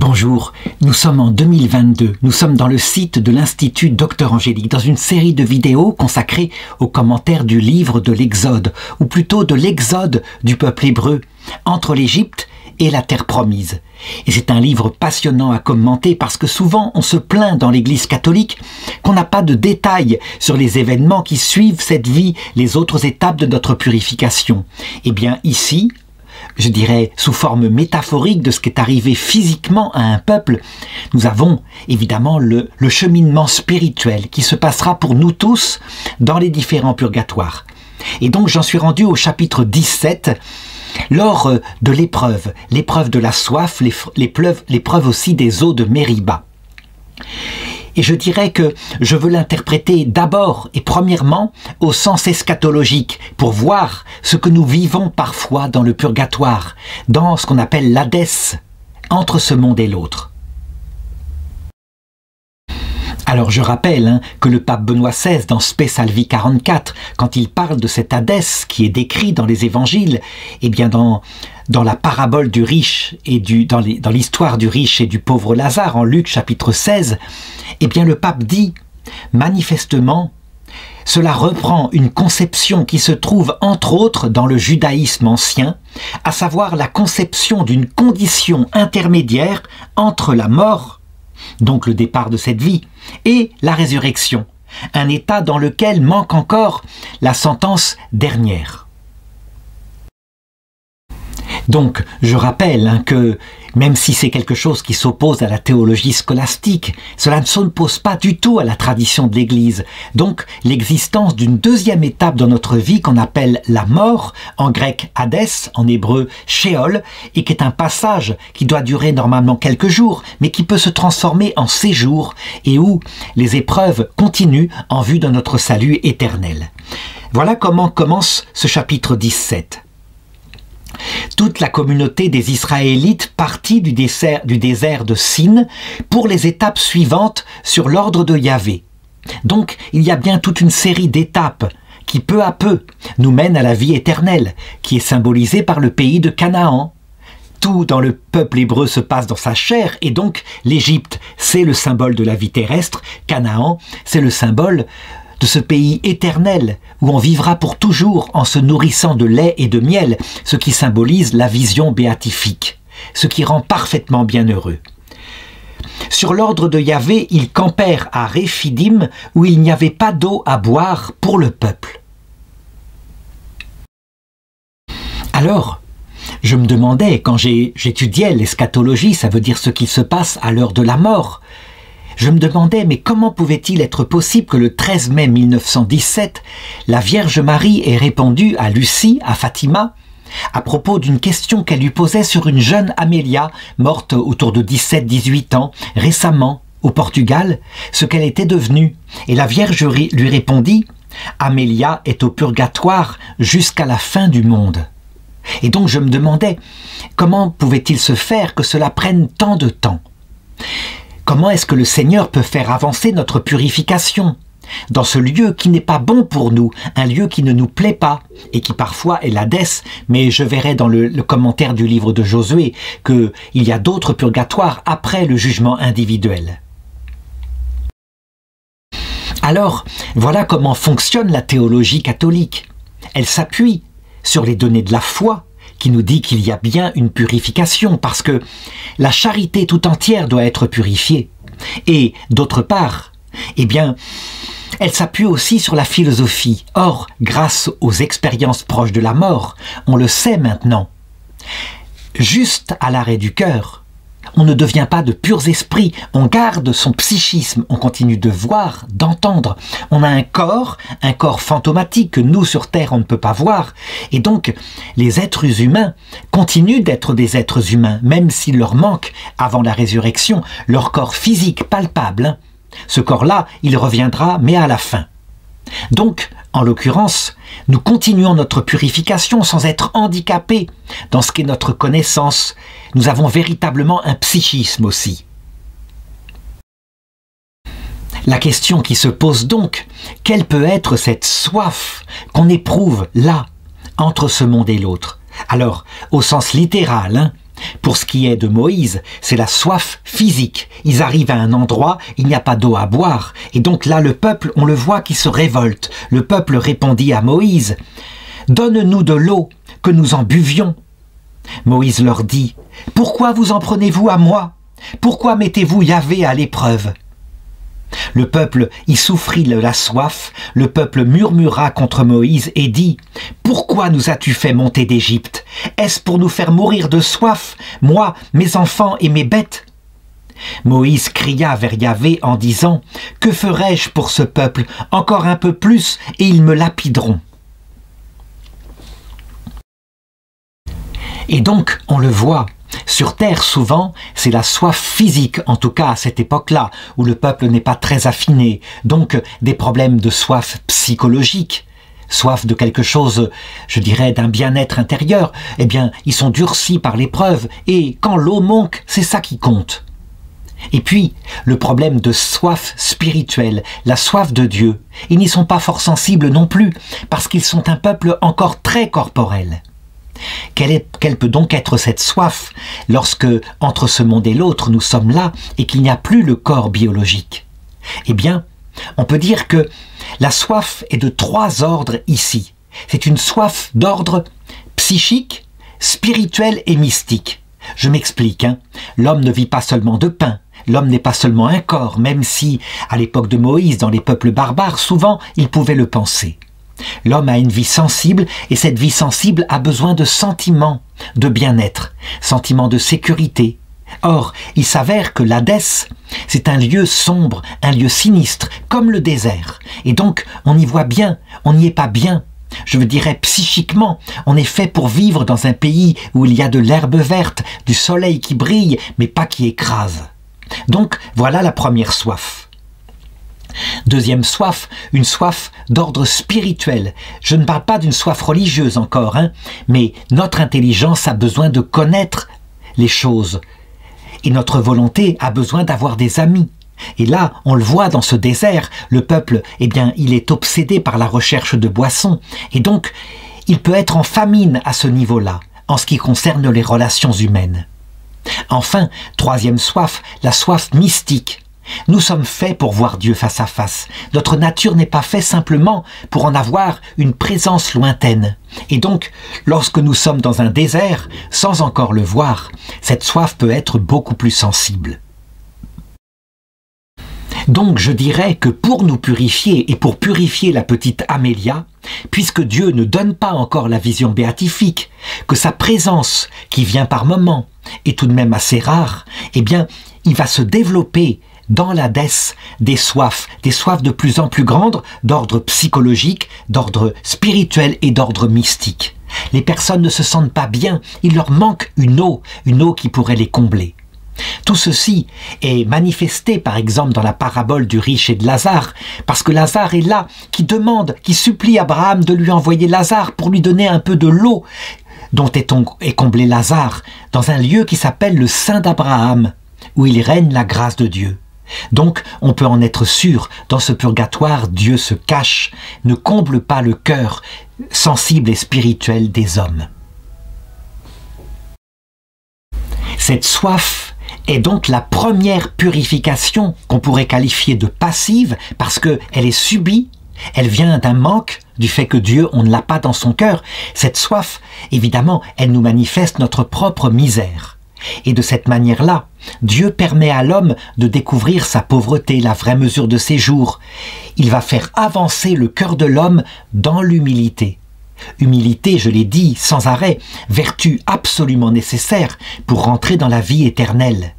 Bonjour, nous sommes en 2022, nous sommes dans le site de l'Institut Docteur Angélique, dans une série de vidéos consacrées aux commentaires du livre de l'Exode, ou plutôt de l'exode du peuple hébreu, entre l'Égypte et la terre promise. Et c'est un livre passionnant à commenter parce que souvent on se plaint dans l'Église catholique qu'on n'a pas de détails sur les événements qui suivent cette vie, les autres étapes de notre purification. Eh bien ici, je dirais sous forme métaphorique de ce qui est arrivé physiquement à un peuple, nous avons évidemment le cheminement spirituel qui se passera pour nous tous dans les différents purgatoires. Et donc j'en suis rendu au chapitre 17, lors de l'épreuve de la soif, l'épreuve aussi des eaux de Mériba. Et je dirais que je veux l'interpréter d'abord et premièrement au sens eschatologique pour voir ce que nous vivons parfois dans le purgatoire, dans ce qu'on appelle l'Hadès, entre ce monde et l'autre. Alors je rappelle que le pape Benoît XVI, dans Spe Salvi 44, quand il parle de cet Hadès qui est décrit dans les évangiles, eh bien dans la parabole du riche et dans l'histoire du riche et du pauvre Lazare, en Luc chapitre 16, eh bien le pape dit, manifestement, cela reprend une conception qui se trouve entre autres dans le judaïsme ancien, à savoir la conception d'une condition intermédiaire entre la mort, donc le départ de cette vie, et la résurrection, un état dans lequel manque encore la sentence dernière. Donc, je rappelle que même si c'est quelque chose qui s'oppose à la théologie scolastique, cela ne s'oppose pas du tout à la tradition de l'Église. Donc, l'existence d'une deuxième étape dans notre vie qu'on appelle la mort, en grec Hadès, en hébreu Sheol, et qui est un passage qui doit durer normalement quelques jours, mais qui peut se transformer en séjour, et où les épreuves continuent en vue de notre salut éternel. Voilà comment commence ce chapitre 17. Toute la communauté des Israélites partit du désert de Sin pour les étapes suivantes sur l'ordre de Yahvé. Donc il y a bien toute une série d'étapes qui peu à peu nous mènent à la vie éternelle, qui est symbolisée par le pays de Canaan. Tout dans le peuple hébreu se passe dans sa chair, et donc l'Égypte, c'est le symbole de la vie terrestre, Canaan, c'est le symbole de ce pays éternel, où on vivra pour toujours en se nourrissant de lait et de miel, ce qui symbolise la vision béatifique, ce qui rend parfaitement bienheureux. Sur l'ordre de Yahvé, ils campèrent à Réphidim, où il n'y avait pas d'eau à boire pour le peuple. Alors, je me demandais, quand j'étudiais l'eschatologie, ça veut dire ce qui se passe à l'heure de la mort, je me demandais, mais comment pouvait-il être possible que le 13 mai 1917, la Vierge Marie ait répondu à Lucie, à Fatima, à propos d'une question qu'elle lui posait sur une jeune Amélia, morte autour de 17-18 ans, récemment, au Portugal, ce qu'elle était devenue. Et la Vierge lui répondit, « Amélia est au purgatoire jusqu'à la fin du monde. » Et donc je me demandais, comment pouvait-il se faire que cela prenne tant de temps ? Comment est-ce que le Seigneur peut faire avancer notre purification dans ce lieu qui n'est pas bon pour nous, un lieu qui ne nous plaît pas et qui parfois est l'Hadès, mais je verrai dans le commentaire du livre de Josué qu'il y a d'autres purgatoires après le jugement individuel. Alors, voilà comment fonctionne la théologie catholique. Elle s'appuie sur les données de la foi, qui nous dit qu'il y a bien une purification, parce que la charité tout entière doit être purifiée. Et d'autre part, eh bien, elle s'appuie aussi sur la philosophie. Or, grâce aux expériences proches de la mort, on le sait maintenant, juste à l'arrêt du cœur, on ne devient pas de purs esprits, on garde son psychisme, on continue de voir, d'entendre. On a un corps fantomatique que nous sur Terre on ne peut pas voir. Et donc les êtres humains continuent d'être des êtres humains, même s'il leur manque, avant la résurrection, leur corps physique palpable. Ce corps-là, il reviendra, mais à la fin. Donc, en l'occurrence, nous continuons notre purification sans être handicapés dans ce qu'est notre connaissance. Nous avons véritablement un psychisme aussi. La question qui se pose donc, quelle peut être cette soif qu'on éprouve là, entre ce monde et l'autre? Alors, au sens littéral, Pour ce qui est de Moïse, c'est la soif physique. Ils arrivent à un endroit, il n'y a pas d'eau à boire. Et donc là, le peuple, on le voit qui se révolte. Le peuple répondit à Moïse, « Donne-nous de l'eau, que nous en buvions. » Moïse leur dit, « Pourquoi vous en prenez-vous à moi? Pourquoi mettez-vous Yahvé à l'épreuve ?» Le peuple y souffrit de la soif, le peuple murmura contre Moïse et dit « Pourquoi nous as-tu fait monter d'Égypte? Est-ce pour nous faire mourir de soif, moi, mes enfants et mes bêtes ?» Moïse cria vers Yahvé en disant « Que ferai-je pour ce peuple? Encore un peu plus et ils me lapideront. » Et donc, on le voit, sur terre, souvent, c'est la soif physique, en tout cas à cette époque-là, où le peuple n'est pas très affiné, donc des problèmes de soif psychologique, soif de quelque chose, je dirais, d'un bien-être intérieur, eh bien, ils sont durcis par l'épreuve, et quand l'eau manque, c'est ça qui compte. Et puis, le problème de soif spirituelle, la soif de Dieu, ils n'y sont pas fort sensibles non plus, parce qu'ils sont un peuple encore très corporel. Quelle peut donc être cette soif lorsque, entre ce monde et l'autre, nous sommes là et qu'il n'y a plus le corps biologique? Eh bien, on peut dire que la soif est de 3 ordres ici. C'est une soif d'ordre psychique, spirituel et mystique. Je m'explique, L'homme ne vit pas seulement de pain. L'homme n'est pas seulement un corps, même si, à l'époque de Moïse, dans les peuples barbares, souvent, il pouvait le penser. L'homme a une vie sensible et cette vie sensible a besoin de sentiments de bien-être, sentiments de sécurité. Or, il s'avère que l'Hadès, c'est un lieu sombre, un lieu sinistre, comme le désert. Et donc, on y voit bien, on n'y est pas bien. Je veux dire, psychiquement, on est fait pour vivre dans un pays où il y a de l'herbe verte, du soleil qui brille, mais pas qui écrase. Donc, voilà la première soif. Deuxième soif, une soif d'ordre spirituel. Je ne parle pas d'une soif religieuse encore, mais notre intelligence a besoin de connaître les choses. Et notre volonté a besoin d'avoir des amis. Et là, on le voit dans ce désert, le peuple, eh bien, il est obsédé par la recherche de boissons. Et donc, il peut être en famine à ce niveau-là, en ce qui concerne les relations humaines. Enfin, troisième soif, la soif mystique. Nous sommes faits pour voir Dieu face à face. Notre nature n'est pas faite simplement pour en avoir une présence lointaine. Et donc, lorsque nous sommes dans un désert, sans encore le voir, cette soif peut être beaucoup plus sensible. Donc je dirais que pour nous purifier et pour purifier la petite Amélia, puisque Dieu ne donne pas encore la vision béatifique, que sa présence, qui vient par moments, est tout de même assez rare, eh bien, il va se développer dans l'Hadès des soifs de plus en plus grandes, d'ordre psychologique, d'ordre spirituel et d'ordre mystique. Les personnes ne se sentent pas bien, il leur manque une eau qui pourrait les combler. Tout ceci est manifesté par exemple dans la parabole du riche et de Lazare, parce que Lazare est là, qui demande, qui supplie Abraham de lui envoyer Lazare pour lui donner un peu de l'eau dont est comblé Lazare, dans un lieu qui s'appelle le sein d'Abraham, où il règne la grâce de Dieu. Donc, on peut en être sûr, dans ce purgatoire, Dieu se cache, ne comble pas le cœur sensible et spirituel des hommes. Cette soif est donc la première purification qu'on pourrait qualifier de passive, parce qu'elle est subie, elle vient d'un manque, du fait que Dieu, on ne l'a pas dans son cœur. Cette soif, évidemment, elle nous manifeste notre propre misère. Et de cette manière-là, Dieu permet à l'homme de découvrir sa pauvreté, la vraie mesure de ses jours. Il va faire avancer le cœur de l'homme dans l'humilité. Humilité, je l'ai dit sans arrêt, vertu absolument nécessaire pour rentrer dans la vie éternelle.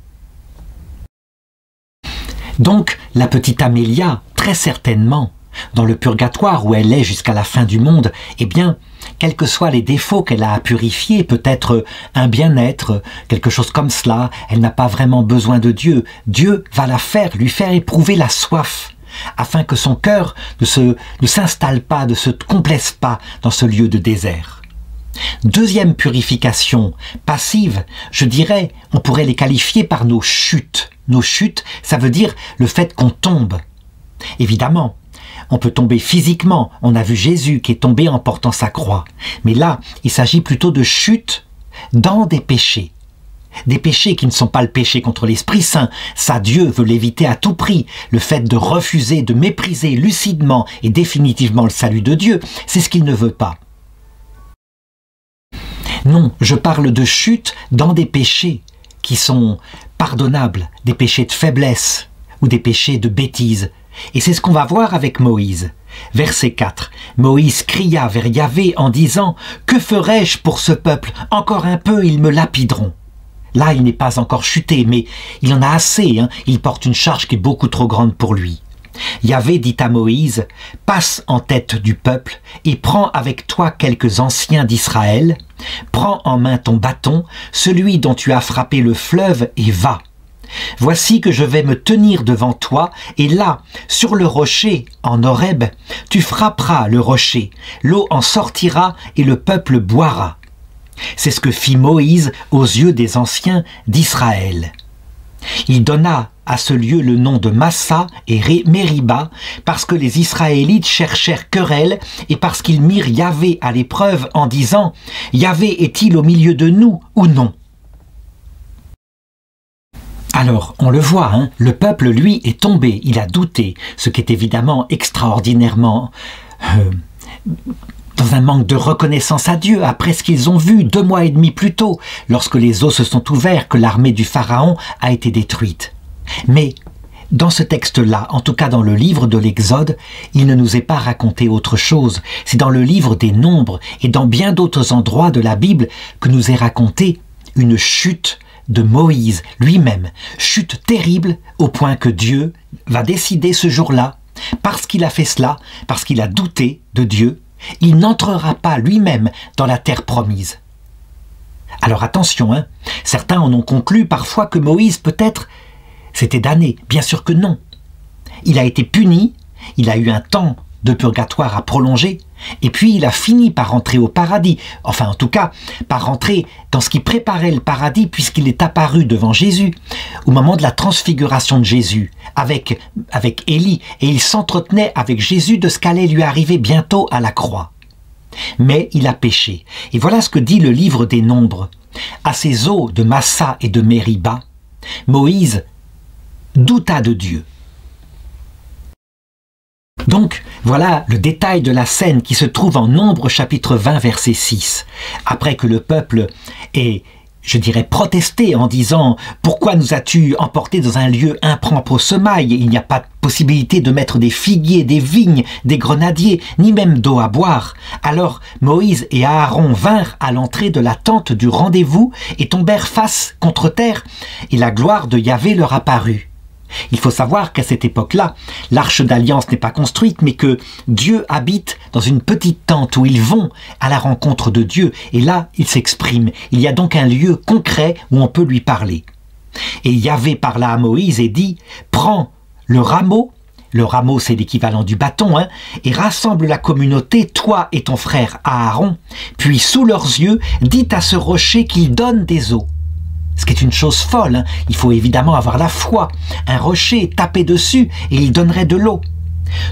Donc, la petite Amélia, très certainement, dans le purgatoire où elle est jusqu'à la fin du monde, eh bien, quels que soient les défauts qu'elle a à purifier, peut-être un bien-être, quelque chose comme cela, elle n'a pas vraiment besoin de Dieu. Dieu va lui faire éprouver la soif, afin que son cœur ne s'installe pas, ne se complaise pas dans ce lieu de désert. Deuxième purification passive, je dirais, on pourrait les qualifier par nos chutes. Nos chutes, ça veut dire le fait qu'on tombe. Évidemment, on peut tomber physiquement, on a vu Jésus qui est tombé en portant sa croix. Mais là, il s'agit plutôt de chutes dans des péchés. Des péchés qui ne sont pas le péché contre l'Esprit Saint. Ça, Dieu veut l'éviter à tout prix. Le fait de refuser, de mépriser lucidement et définitivement le salut de Dieu, c'est ce qu'il ne veut pas. Non, je parle de chute dans des péchés qui sont pardonnables, des péchés de faiblesse ou des péchés de bêtise. Et c'est ce qu'on va voir avec Moïse. Verset 4. Moïse cria vers Yahvé en disant « Que ferai-je pour ce peuple? Encore un peu, ils me lapideront. » Là, il n'est pas encore chuté, mais il en a assez. Il porte une charge qui est beaucoup trop grande pour lui. Yahvé dit à Moïse « Passe en tête du peuple et prends avec toi quelques anciens d'Israël. Prends en main ton bâton, celui dont tu as frappé le fleuve, et va. Voici que je vais me tenir devant toi, et là, sur le rocher, en Horeb, tu frapperas le rocher, l'eau en sortira et le peuple boira. » C'est ce que fit Moïse aux yeux des anciens d'Israël. Il donna à ce lieu le nom de Massa et Mériba, parce que les Israélites cherchèrent querelle et parce qu'ils mirent Yahvé à l'épreuve en disant « Yahvé est-il au milieu de nous ou non ?» Alors, on le voit, le peuple, lui, est tombé, il a douté, ce qui est évidemment extraordinairement dans un manque de reconnaissance à Dieu, après ce qu'ils ont vu 2 mois et demi plus tôt, lorsque les eaux se sont ouvertes, que l'armée du Pharaon a été détruite. Mais, dans ce texte-là, en tout cas dans le livre de l'Exode, il ne nous est pas raconté autre chose. C'est dans le livre des Nombres et dans bien d'autres endroits de la Bible que nous est raconté une chute de Moïse lui-même, chute terrible au point que Dieu va décider ce jour-là, parce qu'il a fait cela, parce qu'il a douté de Dieu, il n'entrera pas lui-même dans la terre promise. Alors attention, certains en ont conclu parfois que Moïse peut-être s'était damné. Bien sûr que non. Il a été puni, il a eu un temps de purgatoire à prolonger, et puis il a fini par rentrer au paradis, enfin en tout cas par rentrer dans ce qui préparait le paradis puisqu'il est apparu devant Jésus au moment de la transfiguration de Jésus avec Élie, et il s'entretenait avec Jésus de ce qu'allait lui arriver bientôt à la croix. Mais il a péché, et voilà ce que dit le livre des Nombres. À ces eaux de Massa et de Mériba, Moïse douta de Dieu. Donc, voilà le détail de la scène qui se trouve en Nombres chapitre 20 verset 6. Après que le peuple ait, je dirais, protesté en disant « Pourquoi nous as-tu emportés dans un lieu impropre au semail? Il n'y a pas de possibilité de mettre des figuiers, des vignes, des grenadiers, ni même d'eau à boire. » Alors Moïse et Aaron vinrent à l'entrée de la tente du rendez-vous et tombèrent face contre terre, et la gloire de Yahvé leur apparut. Il faut savoir qu'à cette époque-là, l'arche d'alliance n'est pas construite, mais que Dieu habite dans une petite tente où ils vont à la rencontre de Dieu. Et là, il s'exprime. Il y a donc un lieu concret où on peut lui parler. Et Yahvé parla à Moïse et dit « Prends le rameau c'est l'équivalent du bâton, et rassemble la communauté, toi et ton frère Aaron, puis sous leurs yeux, dis à ce rocher qu'il donne des eaux. » Ce qui est une chose folle, il faut évidemment avoir la foi. Un rocher, taper dessus et il donnerait de l'eau.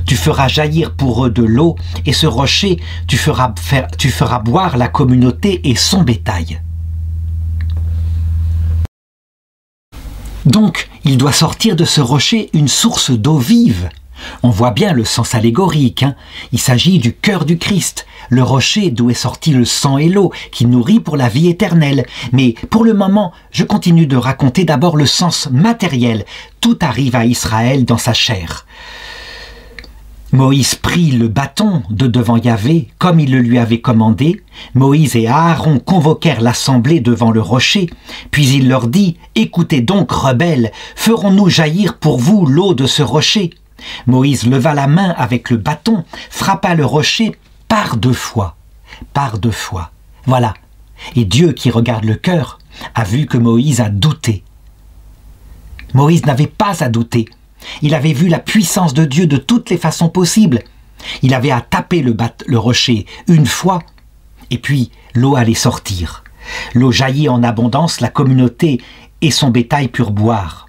Tu feras jaillir pour eux de l'eau, et ce rocher, tu feras boire la communauté et son bétail. Donc, il doit sortir de ce rocher une source d'eau vive. On voit bien le sens allégorique. Il s'agit du cœur du Christ, le rocher d'où est sorti le sang et l'eau, qui nourrit pour la vie éternelle. Mais pour le moment, je continue de raconter d'abord le sens matériel. Tout arrive à Israël dans sa chair. Moïse prit le bâton de devant Yahvé, comme il le lui avait commandé. Moïse et Aaron convoquèrent l'assemblée devant le rocher. Puis il leur dit « Écoutez donc, rebelles, ferons-nous jaillir pour vous l'eau de ce rocher ?» Moïse leva la main avec le bâton, frappa le rocher par 2 fois. Par 2 fois. Voilà. Et Dieu, qui regarde le cœur, a vu que Moïse a douté. Moïse n'avait pas à douter. Il avait vu la puissance de Dieu de toutes les façons possibles. Il avait à taper le rocher 1 fois, et puis l'eau allait sortir. L'eau jaillit en abondance, la communauté et son bétail purent boire.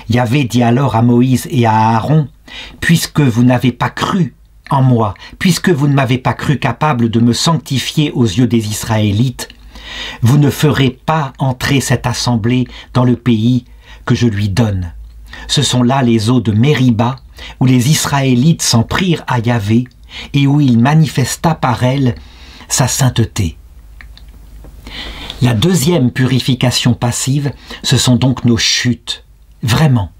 Yahvé dit alors à Moïse et à Aaron, « Puisque vous n'avez pas cru en moi, puisque vous ne m'avez pas cru capable de me sanctifier aux yeux des Israélites, Vous ne ferez pas entrer cette assemblée dans le pays que je lui donne. Ce sont là les eaux de Mériba, où les Israélites s'en prirent à Yahvé, et où il manifesta par elles sa sainteté. La deuxième purification passive, ce sont donc nos chutes. Vraiment.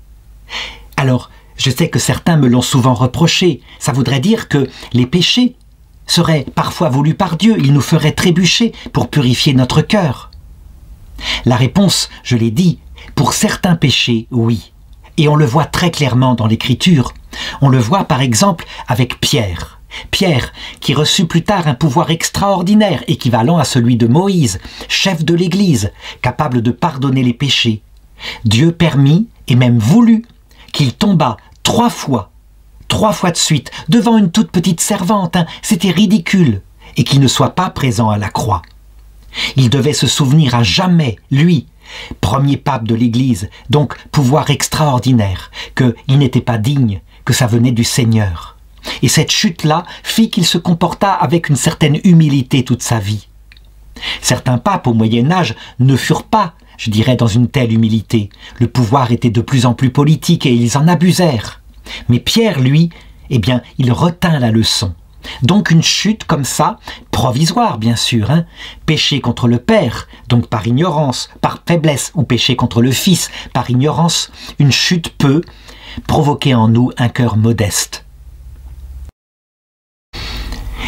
Alors, je sais que certains me l'ont souvent reproché. Ça voudrait dire que les péchés seraient parfois voulus par Dieu. Il nous ferait trébucher pour purifier notre cœur. La réponse, je l'ai dit, pour certains péchés, oui. Et on le voit très clairement dans l'Écriture. On le voit par exemple avec Pierre. Pierre, qui reçut plus tard un pouvoir extraordinaire, équivalent à celui de Moïse, chef de l'Église, capable de pardonner les péchés. Dieu permit, et même voulut, qu'il tombât 3 fois de suite, devant une toute petite servante, c'était ridicule, et qu'il ne soit pas présent à la croix. Il devait se souvenir à jamais, lui, premier pape de l'Église, donc pouvoir extraordinaire, qu'il n'était pas digne, que ça venait du Seigneur. Et cette chute-là fit qu'il se comporta avec une certaine humilité toute sa vie. Certains papes au Moyen-Âge ne furent pas, je dirais, dans une telle humilité. Le pouvoir était de plus en plus politique et ils en abusèrent. Mais Pierre, lui, eh bien, il retint la leçon. Donc une chute comme ça, provisoire bien sûr, péché contre le Père, donc par ignorance, par faiblesse, ou péché contre le Fils, par ignorance, une chute peut provoquer en nous un cœur modeste.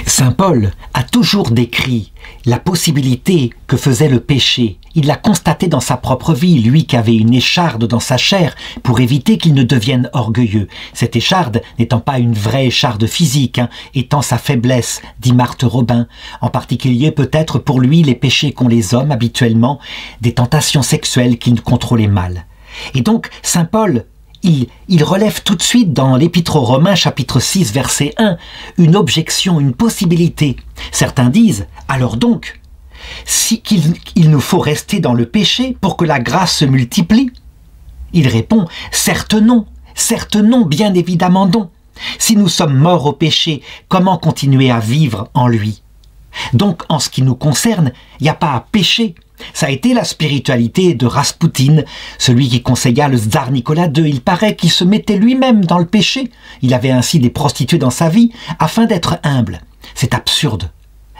Saint Paul a toujours décrit la possibilité que faisait le péché. Il l'a constaté dans sa propre vie, lui qui avait une écharde dans sa chair, pour éviter qu'il ne devienne orgueilleux. Cette écharde n'étant pas une vraie écharde physique, étant sa faiblesse, dit Marthe Robin, en particulier peut-être pour lui les péchés qu'ont les hommes habituellement, des tentations sexuelles qu'il contrôlait mal. Et donc Saint Paul, il relève tout de suite dans l'Épître aux Romains, chapitre 6, verset 1, une objection, une possibilité. Certains disent, alors donc, qu'il nous faut rester dans le péché pour que la grâce se multiplie. Il répond, certes non, bien évidemment non. Si nous sommes morts au péché, comment continuer à vivre en lui? Donc, en ce qui nous concerne, il n'y a pas à pécher. Ça a été la spiritualité de Raspoutine, celui qui conseilla le tsar Nicolas II. Il paraît qu'il se mettait lui-même dans le péché. Il avait ainsi des prostituées dans sa vie, afin d'être humble. C'est absurde.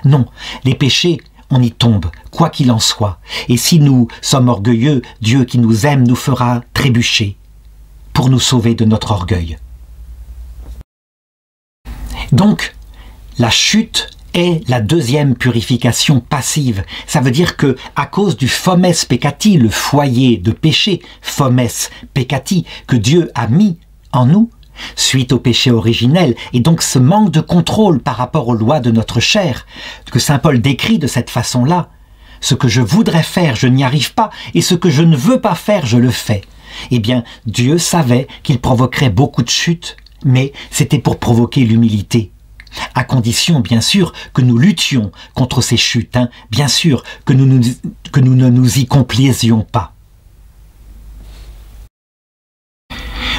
Non, les péchés, on y tombe, quoi qu'il en soit. Et si nous sommes orgueilleux, Dieu qui nous aime nous fera trébucher, pour nous sauver de notre orgueil. Donc, la chute est la deuxième purification passive. Ça veut dire que, à cause du fomes peccati, le foyer de péché, fomes peccati, que Dieu a mis en nous, suite au péché originel, et donc ce manque de contrôle par rapport aux lois de notre chair, que saint Paul décrit de cette façon-là, ce que je voudrais faire, je n'y arrive pas, et ce que je ne veux pas faire, je le fais. Eh bien, Dieu savait qu'il provoquerait beaucoup de chutes, mais c'était pour provoquer l'humilité. À condition, bien sûr, que nous luttions contre ces chutes, bien sûr, que nous ne nous y complaisions pas.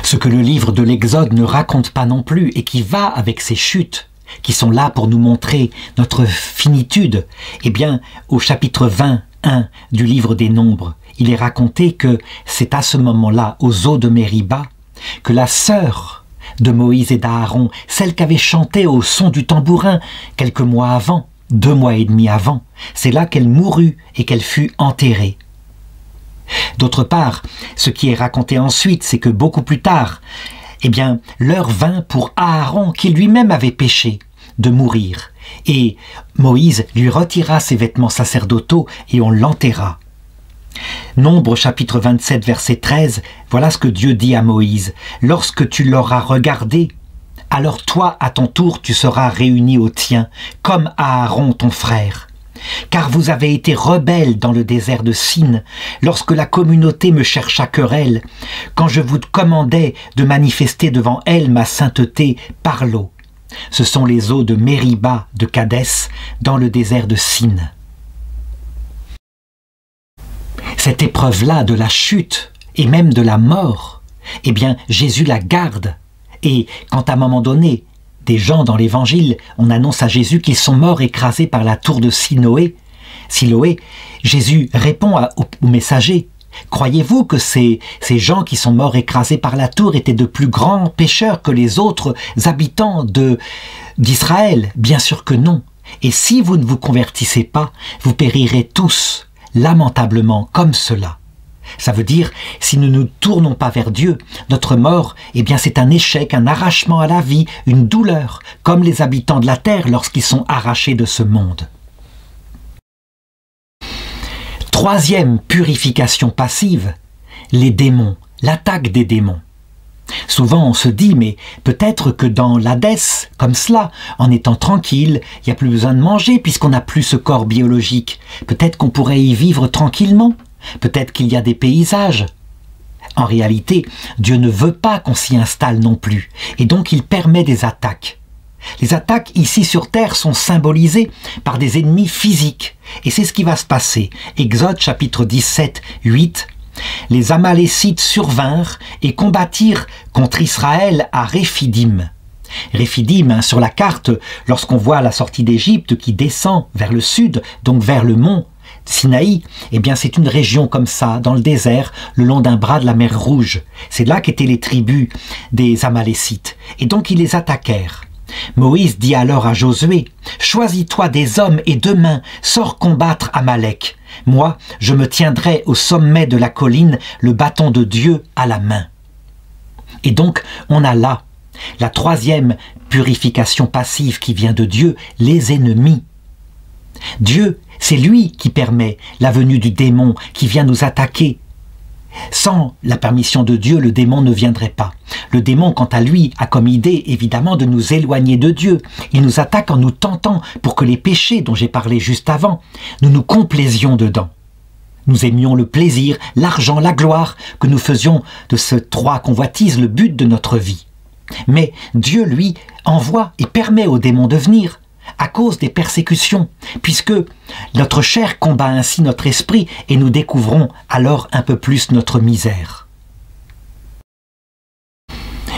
Ce que le livre de l'Exode ne raconte pas non plus, et qui va avec ces chutes, qui sont là pour nous montrer notre finitude, eh bien, au chapitre 21 du livre des Nombres, il est raconté que c'est à ce moment-là, aux eaux de Mériba, que la sœur de Moïse et d'Aaron, celle qu'avait chanté au son du tambourin quelques mois avant, 2 mois et demi avant, c'est là qu'elle mourut et qu'elle fut enterrée. D'autre part, ce qui est raconté ensuite, c'est que beaucoup plus tard, eh bien, l'heure vint pour Aaron, qui lui-même avait péché, de mourir. Et Moïse lui retira ses vêtements sacerdotaux et on l'enterra. Nombre chapitre 27 verset 13, voilà ce que Dieu dit à Moïse. Lorsque tu l'auras regardé, alors toi à ton tour tu seras réuni au tien, comme Aaron ton frère. Car vous avez été rebelles dans le désert de Sin, lorsque la communauté me chercha querelle, quand je vous commandais de manifester devant elle ma sainteté par l'eau. Ce sont les eaux de Mériba de Kadès, dans le désert de Sin. Cette épreuve-là de la chute et même de la mort, eh bien Jésus la garde. Et quand à un moment donné, des gens dans l'évangile, on annonce à Jésus qu'ils sont morts écrasés par la tour de Siloé, Siloé, Jésus répond aux messagers. Croyez-vous que ces gens qui sont morts écrasés par la tour étaient de plus grands pécheurs que les autres habitants d'Israël? Bien sûr que non. Et si vous ne vous convertissez pas, vous périrez tous, lamentablement, comme cela. Ça veut dire, si nous ne nous tournons pas vers Dieu, notre mort, eh bien c'est un échec, un arrachement à la vie, une douleur, comme les habitants de la terre lorsqu'ils sont arrachés de ce monde. Troisième purification passive, les démons, l'attaque des démons. Souvent on se dit, mais peut-être que dans l'Hadès, comme cela, en étant tranquille, il n'y a plus besoin de manger puisqu'on n'a plus ce corps biologique. Peut-être qu'on pourrait y vivre tranquillement. Peut-être qu'il y a des paysages. En réalité, Dieu ne veut pas qu'on s'y installe non plus, et donc il permet des attaques. Les attaques ici sur terre sont symbolisées par des ennemis physiques, et c'est ce qui va se passer. Exode chapitre 17, 8. Les Amalécites survinrent et combattirent contre Israël à Réphidim. Réphidim, sur la carte, lorsqu'on voit la sortie d'Égypte qui descend vers le sud, donc vers le mont Sinaï, eh bien c'est une région comme ça, dans le désert, le long d'un bras de la mer Rouge. C'est là qu'étaient les tribus des Amalécites. Et donc ils les attaquèrent. Moïse dit alors à Josué, « Choisis-toi des hommes et demain, sors combattre Amalek. Moi, je me tiendrai au sommet de la colline, le bâton de Dieu à la main. » Et donc, on a là la troisième purification passive qui vient de Dieu, les ennemis. Dieu, c'est lui qui permet la venue du démon qui vient nous attaquer. Sans la permission de Dieu, le démon ne viendrait pas. Le démon, quant à lui, a comme idée, évidemment, de nous éloigner de Dieu. Il nous attaque en nous tentant pour que les péchés dont j'ai parlé juste avant, nous nous complaisions dedans. Nous aimions le plaisir, l'argent, la gloire, que nous faisions de ces trois convoitises le but de notre vie. Mais Dieu, lui, envoie et permet au démon de venir à cause des persécutions, puisque notre chair combat ainsi notre esprit et nous découvrons alors un peu plus notre misère.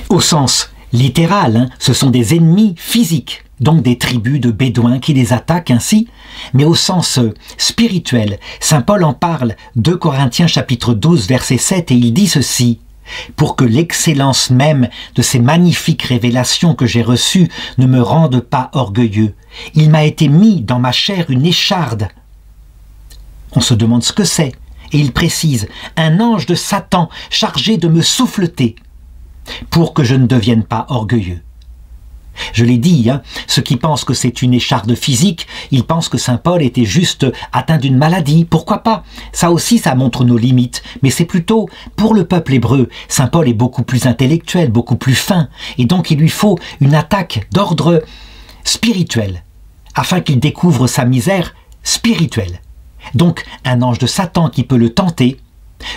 Au sens littéral, ce sont des ennemis physiques, donc des tribus de Bédouins qui les attaquent ainsi, mais au sens spirituel, saint Paul en parle, 2 Corinthiens chapitre 12 verset 7, et il dit ceci: pour que l'excellence même de ces magnifiques révélations que j'ai reçues ne me rende pas orgueilleux. Il m'a été mis dans ma chair une écharde. On se demande ce que c'est, et il précise, un ange de Satan chargé de me souffleter, pour que je ne devienne pas orgueilleux. Je l'ai dit, ceux qui pensent que c'est une écharde physique, ils pensent que saint Paul était juste atteint d'une maladie. Pourquoi pas? Ça aussi, ça montre nos limites. Mais c'est plutôt, pour le peuple hébreu, saint Paul est beaucoup plus intellectuel, beaucoup plus fin. Et donc il lui faut une attaque d'ordre spirituel, afin qu'il découvre sa misère spirituelle. Donc un ange de Satan qui peut le tenter,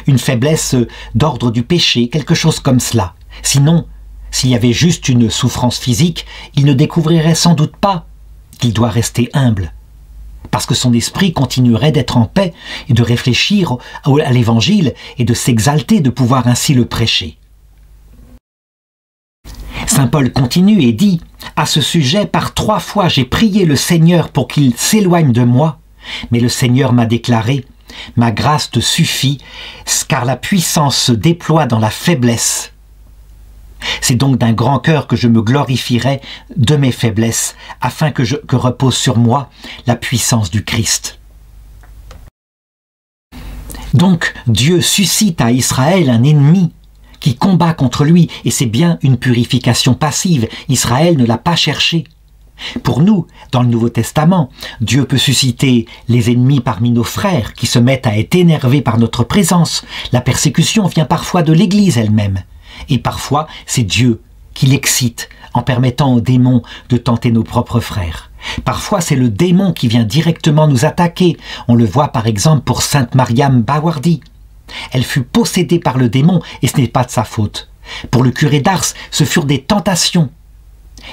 une faiblesse d'ordre du péché, quelque chose comme cela. Sinon, s'il y avait juste une souffrance physique, il ne découvrirait sans doute pas qu'il doit rester humble, parce que son esprit continuerait d'être en paix et de réfléchir à l'Évangile et de s'exalter de pouvoir ainsi le prêcher. Saint Paul continue et dit « À ce sujet, par 3 fois j'ai prié le Seigneur pour qu'il s'éloigne de moi, mais le Seigneur m'a déclaré « Ma grâce te suffit, car la puissance se déploie dans la faiblesse. » C'est donc d'un grand cœur que je me glorifierai de mes faiblesses, afin que repose sur moi la puissance du Christ. Donc Dieu suscite à Israël un ennemi qui combat contre lui, et c'est bien une purification passive. Israël ne l'a pas cherché. Pour nous, dans le Nouveau Testament, Dieu peut susciter les ennemis parmi nos frères qui se mettent à être énervés par notre présence. La persécution vient parfois de l'Église elle-même. Et parfois, c'est Dieu qui l'excite en permettant aux démons de tenter nos propres frères. Parfois, c'est le démon qui vient directement nous attaquer. On le voit par exemple pour Sainte Mariam Bawardi. Elle fut possédée par le démon et ce n'est pas de sa faute. Pour le curé d'Ars, ce furent des tentations.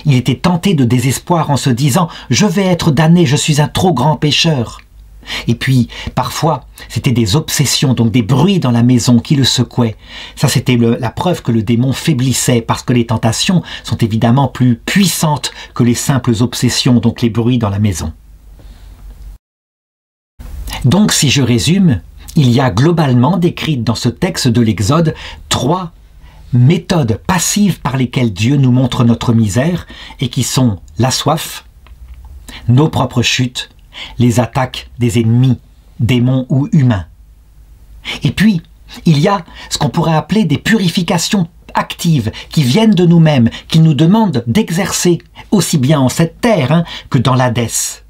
Il était tenté de désespoir en se disant « Je vais être damné, je suis un trop grand pécheur ». Et puis, parfois, c'était des obsessions, donc des bruits dans la maison qui le secouaient. Ça, c'était la preuve que le démon faiblissait, parce que les tentations sont évidemment plus puissantes que les simples obsessions, donc les bruits dans la maison. Donc si je résume, il y a globalement décrites dans ce texte de l'Exode 3 méthodes passives par lesquelles Dieu nous montre notre misère et qui sont la soif, nos propres chutes, les attaques des ennemis, démons ou humains. Et puis, il y a ce qu'on pourrait appeler des purifications actives qui viennent de nous-mêmes, qui nous demandent d'exercer aussi bien en cette terre que dans l'Hadès,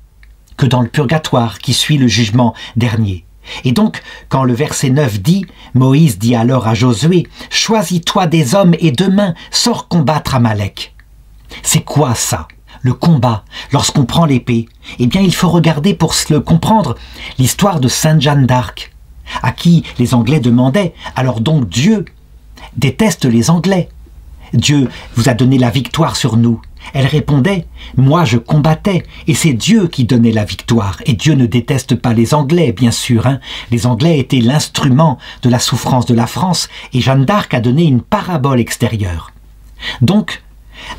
que dans le purgatoire qui suit le jugement dernier. Et donc, quand le verset 9 dit, Moïse dit alors à Josué, « Choisis-toi des hommes et demain, sors combattre Amalek. » C'est quoi ça, le combat, lorsqu'on prend l'épée? Eh bien, il faut regarder pour le comprendre l'histoire de Sainte Jeanne d'Arc, à qui les Anglais demandaient, « Alors donc Dieu déteste les Anglais. Dieu vous a donné la victoire sur nous. » Elle répondait, « Moi je combattais, et c'est Dieu qui donnait la victoire. » Et Dieu ne déteste pas les Anglais, bien sûr. Les Anglais étaient l'instrument de la souffrance de la France, et Jeanne d'Arc a donné une parabole extérieure. Donc,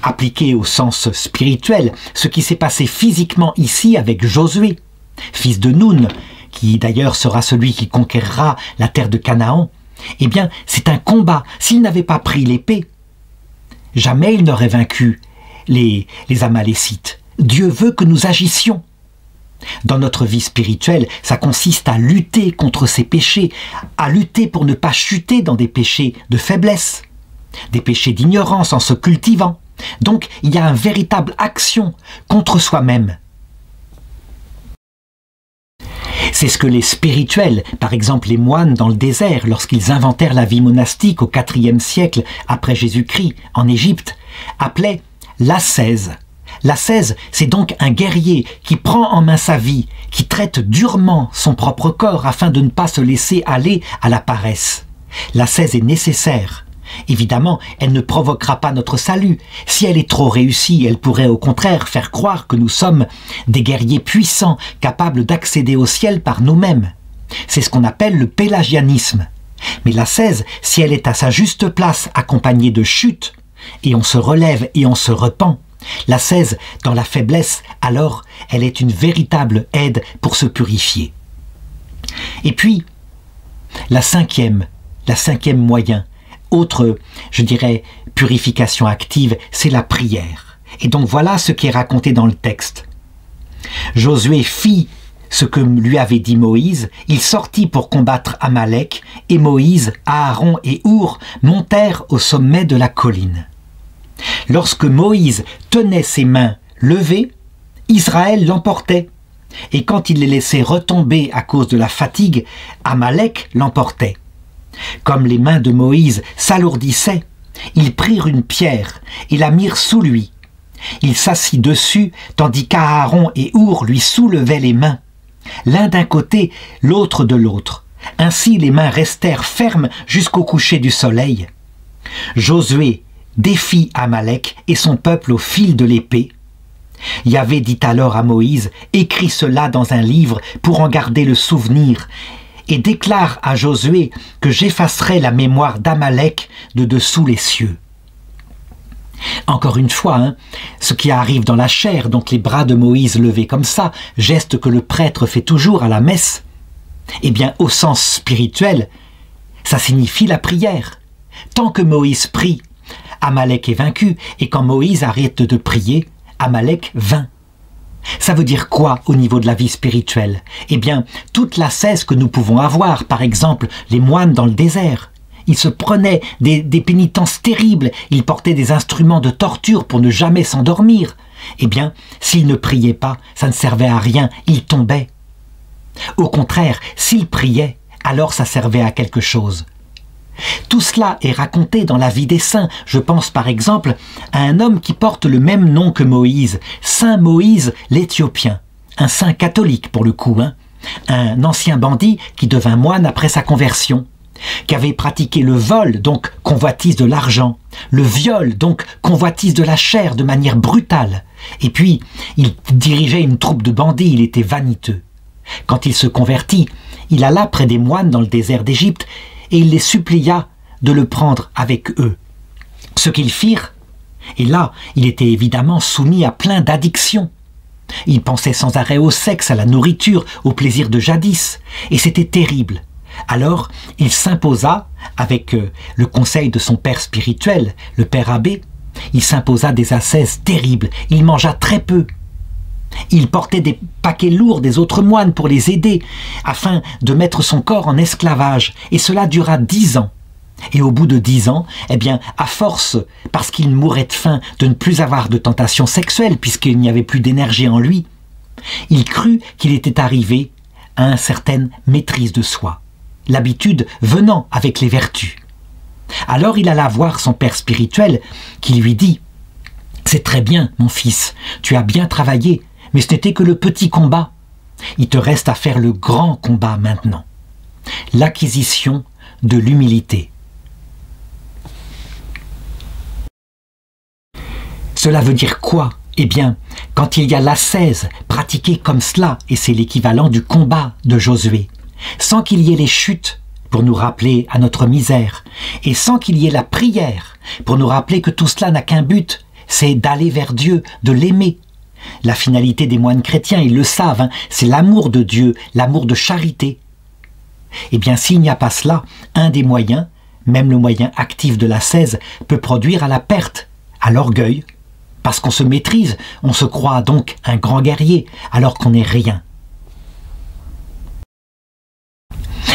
appliqué au sens spirituel, ce qui s'est passé physiquement ici avec Josué, fils de Noun, qui d'ailleurs sera celui qui conquérera la terre de Canaan, eh bien, c'est un combat. S'il n'avait pas pris l'épée, jamais il n'aurait vaincu les Amalécites. Dieu veut que nous agissions. Dans notre vie spirituelle, ça consiste à lutter contre ces péchés, à lutter pour ne pas chuter dans des péchés de faiblesse, des péchés d'ignorance en se cultivant. Donc, il y a une véritable action contre soi-même. C'est ce que les spirituels, par exemple les moines dans le désert, lorsqu'ils inventèrent la vie monastique au IVe siècle après Jésus-Christ en Égypte, appelaient l'ascèse. L'ascèse, c'est donc un guerrier qui prend en main sa vie, qui traite durement son propre corps afin de ne pas se laisser aller à la paresse. L'ascèse est nécessaire. Évidemment, elle ne provoquera pas notre salut. Si elle est trop réussie, elle pourrait au contraire faire croire que nous sommes des guerriers puissants, capables d'accéder au ciel par nous-mêmes. C'est ce qu'on appelle le pélagianisme. Mais l'ascèse, si elle est à sa juste place, accompagnée de chutes, et on se relève et on se repent, l'ascèse dans la faiblesse, alors elle est une véritable aide pour se purifier. Et puis, la cinquième moyen, autre, je dirais, purification active, c'est la prière. Et donc voilà ce qui est raconté dans le texte. Josué fit ce que lui avait dit Moïse, il sortit pour combattre Amalek, et Moïse, Aaron et Our montèrent au sommet de la colline. Lorsque Moïse tenait ses mains levées, Israël l'emportait, et quand il les laissait retomber à cause de la fatigue, Amalek l'emportait. Comme les mains de Moïse s'alourdissaient, ils prirent une pierre et la mirent sous lui. Il s'assit dessus, tandis qu'Aaron et Our lui soulevaient les mains, l'un d'un côté, l'autre de l'autre. Ainsi les mains restèrent fermes jusqu'au coucher du soleil. Josué défit Amalek et son peuple au fil de l'épée. Yahvé dit alors à Moïse, « Écris cela dans un livre pour en garder le souvenir, et déclare à Josué que j'effacerai la mémoire d'Amalek de dessous les cieux. » Encore une fois, ce qui arrive dans la chair, donc les bras de Moïse levés comme ça, geste que le prêtre fait toujours à la messe, eh bien au sens spirituel, ça signifie la prière. Tant que Moïse prie, Amalek est vaincu, et quand Moïse arrête de prier, Amalek vainc. Ça veut dire quoi au niveau de la vie spirituelle? Eh bien, toute l'ascèse que nous pouvons avoir, par exemple les moines dans le désert, ils se prenaient des pénitences terribles, ils portaient des instruments de torture pour ne jamais s'endormir. Eh bien, s'ils ne priaient pas, ça ne servait à rien, ils tombaient. Au contraire, s'ils priaient, alors ça servait à quelque chose. Tout cela est raconté dans la vie des saints. Je pense par exemple à un homme qui porte le même nom que Moïse, Saint Moïse l'Éthiopien, un saint catholique pour le coup, un ancien bandit qui devint moine après sa conversion, qui avait pratiqué le vol, donc convoitise de l'argent, le viol, donc convoitise de la chair de manière brutale, et puis il dirigeait une troupe de bandits, il était vaniteux. Quand il se convertit, il alla près des moines dans le désert d'Égypte et il les supplia de le prendre avec eux. Ce qu'ils firent, et là, il était évidemment soumis à plein d'addictions. Il pensait sans arrêt au sexe, à la nourriture, au plaisir de jadis. Et c'était terrible. Alors, il s'imposa, avec le conseil de son père spirituel, le père abbé, il s'imposa des ascèses terribles. Il mangea très peu. Il portait des paquets lourds des autres moines pour les aider, afin de mettre son corps en esclavage. Et cela dura 10 ans. Et au bout de 10 ans, eh bien, à force, parce qu'il mourait de faim, de ne plus avoir de tentation sexuelle, puisqu'il n'y avait plus d'énergie en lui, il crut qu'il était arrivé à une certaine maîtrise de soi, l'habitude venant avec les vertus. Alors il alla voir son père spirituel, qui lui dit « C'est très bien, mon fils, tu as bien travaillé, mais ce n'était que le petit combat. Il te reste à faire le grand combat maintenant, l'acquisition de l'humilité. » Cela veut dire quoi? Eh bien, quand il y a l'ascèse pratiquée comme cela, et c'est l'équivalent du combat de Josué, sans qu'il y ait les chutes pour nous rappeler à notre misère, et sans qu'il y ait la prière pour nous rappeler que tout cela n'a qu'un but, c'est d'aller vers Dieu, de l'aimer. La finalité des moines chrétiens, ils le savent, hein, c'est l'amour de Dieu, l'amour de charité. Eh bien, s'il n'y a pas cela, un des moyens, même le moyen actif de l'ascèse, peut produire à la perte, à l'orgueil, parce qu'on se maîtrise, on se croit donc un grand guerrier, alors qu'on n'est rien.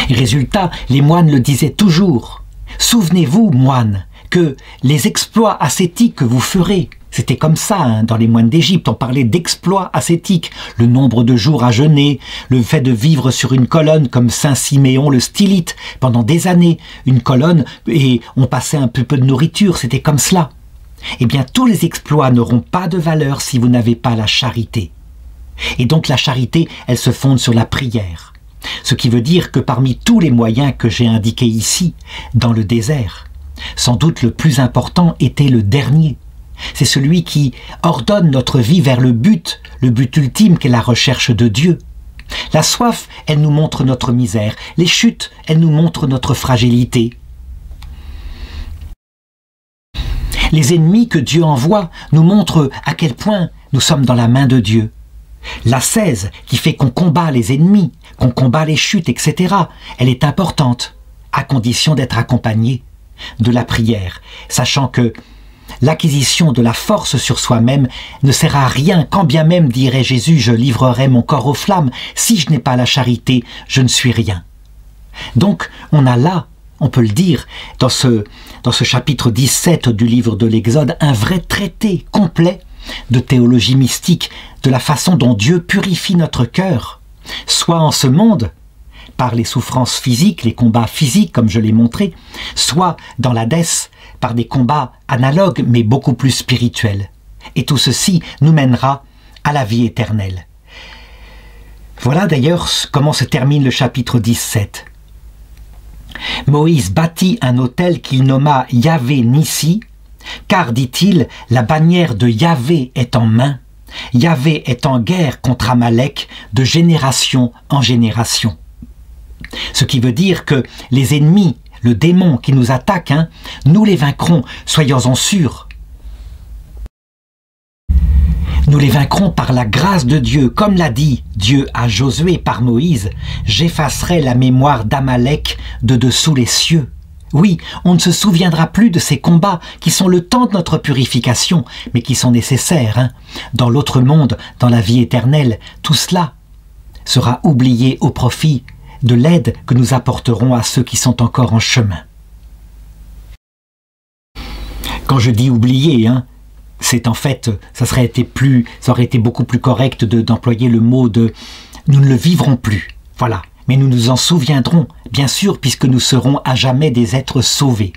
Résultat, les moines le disaient toujours. Souvenez-vous, moines, que les exploits ascétiques que vous ferez, c'était comme ça, hein, dans les moines d'Égypte, on parlait d'exploits ascétiques, le nombre de jours à jeûner, le fait de vivre sur une colonne comme Saint Siméon le Stylite, pendant des années, une colonne, et on passait un peu de nourriture, c'était comme cela. Eh bien, tous les exploits n'auront pas de valeur si vous n'avez pas la charité. Et donc la charité, elle se fonde sur la prière. Ce qui veut dire que parmi tous les moyens que j'ai indiqués ici, dans le désert, sans doute le plus important était le dernier. C'est celui qui ordonne notre vie vers le but ultime qu'est la recherche de Dieu. La soif, elle nous montre notre misère. Les chutes, elles nous montrent notre fragilité. Les ennemis que Dieu envoie nous montrent à quel point nous sommes dans la main de Dieu. L'ascèse qui fait qu'on combat les ennemis, qu'on combat les chutes, etc., elle est importante, à condition d'être accompagnée de la prière, sachant que l'acquisition de la force sur soi-même ne sert à rien, quand bien même, dirait Jésus, je livrerai mon corps aux flammes. Si je n'ai pas la charité, je ne suis rien. Donc, on a là, on peut le dire, dans ce chapitre 17 du livre de l'Exode, un vrai traité complet de théologie mystique, de la façon dont Dieu purifie notre cœur, soit en ce monde, par les souffrances physiques, les combats physiques, comme je l'ai montré, soit dans l'Hadès, par des combats analogues, mais beaucoup plus spirituels. Et tout ceci nous mènera à la vie éternelle. Voilà d'ailleurs comment se termine le chapitre 17. Moïse bâtit un autel qu'il nomma Yahvé Nissi, car, dit-il, la bannière de Yahvé est en main, Yahvé est en guerre contre Amalek de génération en génération. Ce qui veut dire que les ennemis, le démon qui nous attaque, nous les vaincrons, soyons-en sûrs. Nous les vaincrons par la grâce de Dieu, comme l'a dit Dieu à Josué par Moïse, « J'effacerai la mémoire d'Amalek de dessous les cieux ». Oui, on ne se souviendra plus de ces combats qui sont le temps de notre purification, mais qui sont nécessaires. Dans l'autre monde, dans la vie éternelle, tout cela sera oublié au profit de l'aide que nous apporterons à ceux qui sont encore en chemin. Quand je dis oublier, c'est en fait, ça aurait été beaucoup plus correct d'employer le mot de « nous ne le vivrons plus ». Voilà. Mais nous nous en souviendrons, bien sûr, puisque nous serons à jamais des êtres sauvés.